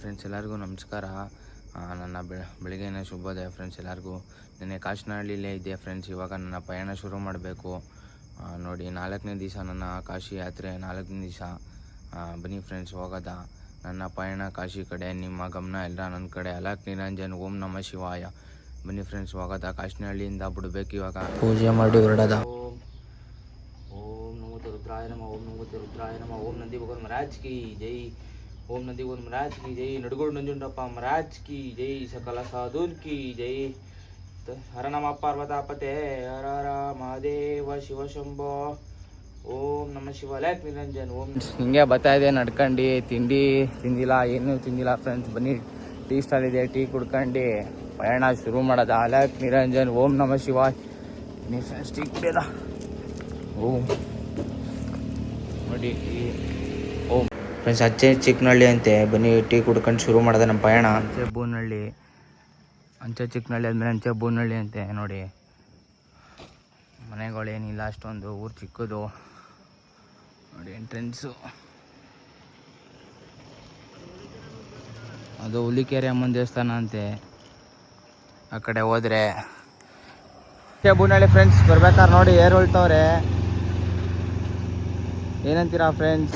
Friends, ಎಲ್ಲರಿಗೂ ನಮಸ್ಕಾರ. ನನ್ನ ಬೆಳಗ್ಗಿನ ಶುಭೋದಯ ಫ್ರೆಂಡ್ಸ್. ಎಲ್ಲರಿಗೂ ನೆನ್ನೆ ಕಾಶಿನಹಳ್ಳಿಲೇ ಇದ್ದೆ ಫ್ರೆಂಡ್ಸ್. ಇವಾಗ ನನ್ನ ಪಯಣ ಶುರು ಮಾಡಬೇಕು. ನೋಡಿ, 4ನೇ ದಿವಸ ನನ್ನ ಕಾಶಿ ಯಾತ್ರೆ. 4ನೇ ದಿವಸ ಬನ್ನಿ ಫ್ರೆಂಡ್ಸ್, ಹೋಗೋದ ನನ್ನ ಪಯಣ ಕಾಶಿ ಕಡೆ. ನಿಮ್ಮ ಗಮನ ಎಲ್ಲ ನನ್ನ ಕಡೆ. ಅಲಕ್ ನಿರಂಜನ್, ಓಂ ನಮಃ ಶಿವಾಯ. ಬನ್ನಿ ಫ್ರೆಂಡ್ಸ್, ಹೋಗೋದ. ಕಾಶಿನಹಳ್ಳಿಯಿಂದ ಬಿಡಬೇಕು ಇವಾಗ. ಪೂಜೆ ಮಾಡಿ ಹೊರಡೋದ. ಓಂ ನಮೋ ರುದ್ರಾಯ ನಮಃ, ಓಂ ನಮೋ ರುದ್ರಾಯ ನಮಃ, ಓಂ ನಂದಿ ಭಗವಾನ್ ಮಹಾರಾಜ್ ಕಿ ಜೈ, ಓಂ ನಂದಿ ಭಗವಾನ್ ಮಹಾರಾಜ್ ಕಿ ಜೈ, ನಡುಗೋಡು ನಂಜುಂಡಪ್ಪ ಮಹಾರಾಜ್ ಕಿ ಜೈ, ಸಕಲ ಸಾಧುನ್ ಕಿ ಜೈ. ಹರ ನಮ ಪಾರ್ವತಾಪತೆ, ಹರ ಹರ ಮಹಾದೇವ ಶಿವ ಶಂಭೋ, ಓಂ ನಮ ಶಿವ. ಅಲಕ್ ನಿರಂಜನ್. ಓಂ. ಹಿಂಗೆ ಬರ್ತಾ ಇದೆ ನಡ್ಕೊಂಡು. ತಿಂಡಿ ತಿಂದಿಲ್ಲ, ಏನೂ ತಿಂದಿಲ್ಲ ಫ್ರೆಂಡ್ಸ್. ಬನ್ನಿ, ಟೀ ಸ್ಟಾಲ್ ಇದೆ, ಟೀ ಕುಡ್ಕೊಂಡು ಪಯಣ ಶುರು ಮಾಡೋದ. ಅಲಕ್ ನಿರಂಜನ್, ಓಂ ನಮ ಶಿವ. ಬನ್ನಿ ಫ್ರೆಂಡ್ಸ್, ಟೀ ಕುಡಿಯೋದ. ಓಂ ನೋಡಿ, ಓಂ ಫ್ರೆಂಡ್ಸ್. ಅಚ್ಚೆ ಚಿಕ್ಕನಹಳ್ಳಿ ಅಂತೆ. ಬನ್ನಿ, ಟೀ ಕುಡ್ಕೊಂಡು ಶುರು ಮಾಡೋದ ನಮ್ಮ ಪಯಣ. ಅಂಚೆ ಚಿಕ್ಕನಹಳ್ಳಿ ಆದಮೇಲೆ ಅಂಚೆ ಬೂನಹಳ್ಳಿ ಅಂತೆ. ನೋಡಿ, ಮನೆಗಳೇನಿಲ್ಲ ಅಷ್ಟೊಂದು, ಊರು ಚಿಕ್ಕದು. ನೋಡಿ ಎಂಟ್ರೆನ್ಸು ಅದು ಹುಲಿಕೆರೆ ಅಮ್ಮನ ದೇವಸ್ಥಾನ ಅಂತೆ. ಆ ಕಡೆ ಹೋದರೆ ಬೂನಹಳ್ಳಿ ಫ್ರೆಂಡ್ಸ್. ಬರ್ಬೇಕಾದ್ರೆ ನೋಡಿ ಏರ್ ಹೊಳ್ತವ್ರೆ. ಏನಂತೀರಾ ಫ್ರೆಂಡ್ಸ್?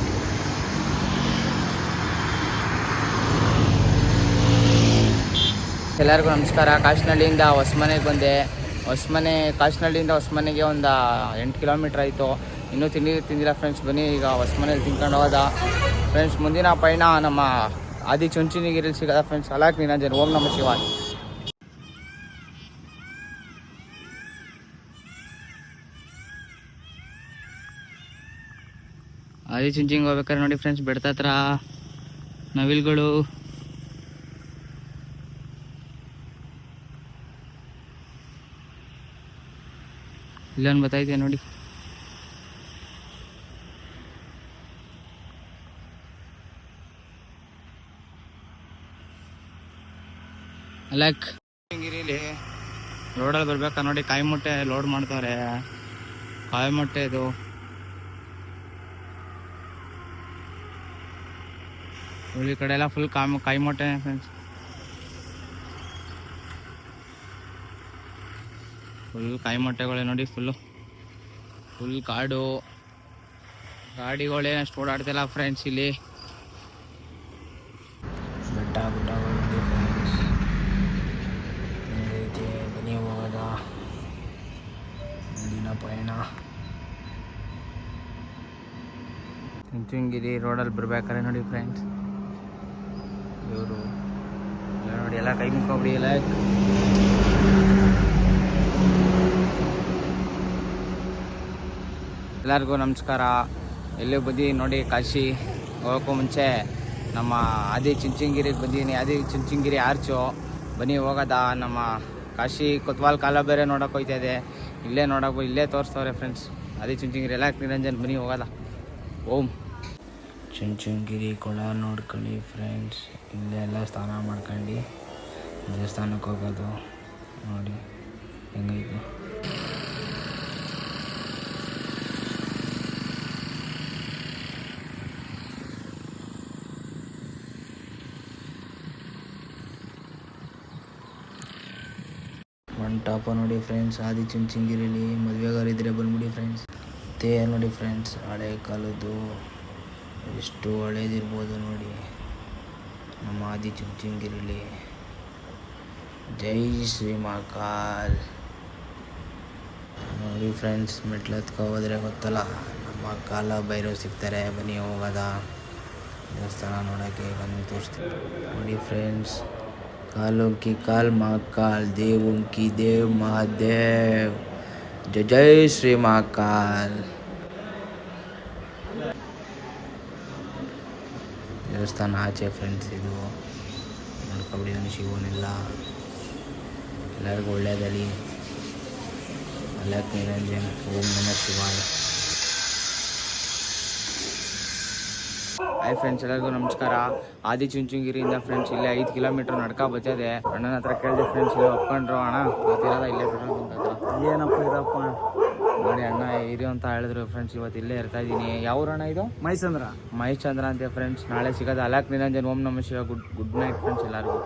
ಎಲ್ಲರಿಗೂ ನಮಸ್ಕಾರ. ಕಾಶಿನಹಳ್ಳಿಯಿಂದ ಹೊಸಮನೆಗೆ ಬಂದೆ. ಕಾಶಿನಹಳ್ಳಿಯಿಂದ ಹೊಸಮನೆಗೆ ಒಂದು 8 ಕಿಲೋಮೀಟ್ರ್ ಆಯಿತು. ಇನ್ನೂ ತಿಂದಿಲ್ಲ ಫ್ರೆಂಡ್ಸ್. ಬನ್ನಿ, ಈಗ ಹೊಸಮನೇಲಿ ತಿನ್ಕೊಂಡು ಹೋಗೋದ ಫ್ರೆಂಡ್ಸ್. ಮುಂದಿನ ಪಯಣ ನಮ್ಮ ಆದಿಚುಂಚನಗಿರಿಲಿ ಸಿಗೋದ ಫ್ರೆಂಡ್ಸ್. ಅಲಕ್ ನಿರಂಜನ್, ಓಂ ನಮಃ ಶಿವಾಯ. ಆದಿಚುಂಚನಗಿರಿಗೆ ಹೋಗ್ಬೇಕಾದ್ರೆ ನೋಡಿ ಫ್ರೆಂಡ್ಸ್, ಬೆಡ್ತ ಹತ್ರ ನವಿಲ್ಗಳು. ಇಲ್ಲೊಂದು ಬತ್ತೈತೆ ನೋಡಿ. ಅಲಕ್ ಗಿರಿಲಿ ರೋಡಲ್ಲಿ ಬರ್ಬೇಕಾ ನೋಡಿ, ಕಾಯಿ ಮೊಟ್ಟೆ ಲೋಡ್ ಮಾಡ್ತಾರೆ. ಕಾಯಿ ಮೊಟ್ಟೆ ಇದು. ಈ ಕಡೆ ಎಲ್ಲ ಫುಲ್ ಕಾಯಿ ಮೊಟ್ಟೆ ಫ್ರೆಂಡ್ಸ್. ಫುಲ್ ಕಾಯಿ ಮೊಟ್ಟೆಗಳೇ ನೋಡಿ. ಫುಲ್ ಕಾಡು. ಗಾಡಿಗಳೇ ಅಷ್ಟು ಓಡಾಡ್ತಿಲ್ಲ ಫ್ರೆಂಡ್ಸ್ ಇಲ್ಲಿ. ಬೆಟ್ಟ ಬನ್ನಿ, ಹೋಗೋದ ಮುಂದಿನ ಪಯಣ. ಚುಂಚನಗಿರಿ ರೋಡಲ್ಲಿ ಬರ್ಬೇಕಾದ್ರೆ ನೋಡಿ ಫ್ರೆಂಡ್ಸ್, ಇವರು ನೋಡಿ ಎಲ್ಲ ಕೈ ಮುಕ್ಕೊಬಿಡಿ. ಎಲ್ಲ ಎಲ್ಲರಿಗೂ ನಮಸ್ಕಾರ. ಎಲ್ಲೇ ಬನ್ನಿ ನೋಡಿ, ಕಾಶಿ ಹೋಗೋಕ್ಕೂ ಮುಂಚೆ ನಮ್ಮ ಆದಿಚುಂಚನಗಿರಿಗೆ ಬಂದೀನಿ. ಆದಿಚುಂಚನಗಿರಿ ಆರ್ಚು. ಬನ್ನಿ, ಹೋಗೋದ. ನಮ್ಮ ಕಾಶಿ ಕೊತ್ವಾಲ್ ಕಾಲ ಬೇರೆ ನೋಡೋಕೆ ಹೋಗ್ತಾ ಇದೆ. ಇಲ್ಲೇ ತೋರಿಸ್ತವ್ರೆ ಫ್ರೆಂಡ್ಸ್ ಆದಿಚುಂಚನಗಿರಿ. ಎಲ್ಲ ನಿರಂಜನ್, ಬನ್ನಿ ಹೋಗೋದ. ಓಂ. ಚುಂಚನಗಿರಿ ಕೊಳ ನೋಡ್ಕೊಳ್ಳಿ ಫ್ರೆಂಡ್ಸ್. ಇಲ್ಲೇ ಎಲ್ಲ ಸ್ನಾನ ಮಾಡ್ಕೊಂಡು ದೇವಸ್ಥಾನಕ್ಕೆ ಹೋಗೋದು. ನೋಡಿ ಹೆಂಗೈತೆ. ಮಂಟಪ ನೋಡಿ ಫ್ರೆಂಡ್ಸ್. ಆದಿಚುಂಚನಗಿರಿಲಿ ಮದುವೆಗಾರಿದ್ರೆ ಬಂದ್ಬಿಡಿ ಫ್ರೆಂಡ್ಸ್. ಮತ್ತೆ ನೋಡಿ ಫ್ರೆಂಡ್ಸ್, ಹಳೆ ಕಾಲದ್ದು ಎಷ್ಟು ಹಳೇದಿರ್ಬೋದು ನೋಡಿ ನಮ್ಮ ಆದಿಚುಂಚನಗಿರಿಲಿ. ಜೈ ಶ್ರೀ ಮಹಾಕಾಲ್. ನೋಡಿ ಫ್ರೆಂಡ್ಸ್, ಮೆಟ್ಲು ಹತ್ಕೊ ಹೋದರೆ ಗೊತ್ತಲ್ಲ, ನಮ್ಮ ಕಾಲ ಭೈರವ್ ಸಿಗ್ತಾರೆ. ಬನ್ನಿ ಹೋಗೋದ ದೇವಸ್ಥಾನ ನೋಡೋಕ್ಕೆ. ಬನ್ನಿ ತೋರಿಸ್ತೀವಿ ನೋಡಿ ಫ್ರೆಂಡ್ಸ್. कालों की काल महाकाल, देवों की देव महादेव. जय जय श्री महाकाल. ದೇವಸ್ಥಾನ ಆಚೆ ಫ್ರೆಂಡ್ಸ್. ಇದು ನೋಡ್ಕೊಬಿಡಿ. ನನ್ನ ಶಿವನೆಲ್ಲ ಎಲ್ಲರಿಗೂ ಒಳ್ಳೆಯದಲ್ಲಿ. ಅಲಕ್ ನಿರಂಜನ್, ಓಂ ನಮಃ ಶಿವಾಯ. ಹಾಯ್ ಫ್ರೆಂಡ್ಸ್, ಎಲ್ಲರಿಗೂ ನಮಸ್ಕಾರ. ಆದಿಚುಂಚನಗಿರಿಯಿಂದ ಫ್ರೆಂಡ್ಸ್ ಇಲ್ಲೇ 5 ಕಿಲೋಮೀಟ್ರ್ ನಡ್ಕೊ ಬರ್ತದೆ. ಅಣ್ಣನ ಹತ್ರ ಕೇಳಿದೆ ಫ್ರೆಂಡ್ಸ್, ಇಲ್ಲಿ ಒಪ್ಕೊಂಡ್ರು. ಅಣ್ಣ ಗೊತ್ತಿರೋದ ಇಲ್ಲೇ ಪೆಟ್ರೋಲ್ ಬಂಕ್ ಹತ್ರ. ಏನಪ್ಪ ಇದಪ್ಪ ನೋಡಿ ಅಣ್ಣ ಇರಿ ಅಂತ ಹೇಳಿದ್ರು ಫ್ರೆಂಡ್ಸ್. ಇವತ್ತು ಇಲ್ಲೇ ಇರ್ತಾ ಇದ್ದೀನಿ. ಯಾವ ಅಣ್ಣ ಇದು? ಮಹೇಶ್ ಚಂದ್ರ ಅಂತೆ ಫ್ರೆಂಡ್ಸ್. ನಾಳೆ ಸಿಗೋದು. ಅಲಾಕ್ ನಿರಂಜನ್. ಓಂ ನಮಃ ಶಿವ. ಗುಡ್ ನೈಟ್ ಫ್ರೆಂಡ್ಸ್ ಎಲ್ಲರಿಗೂ.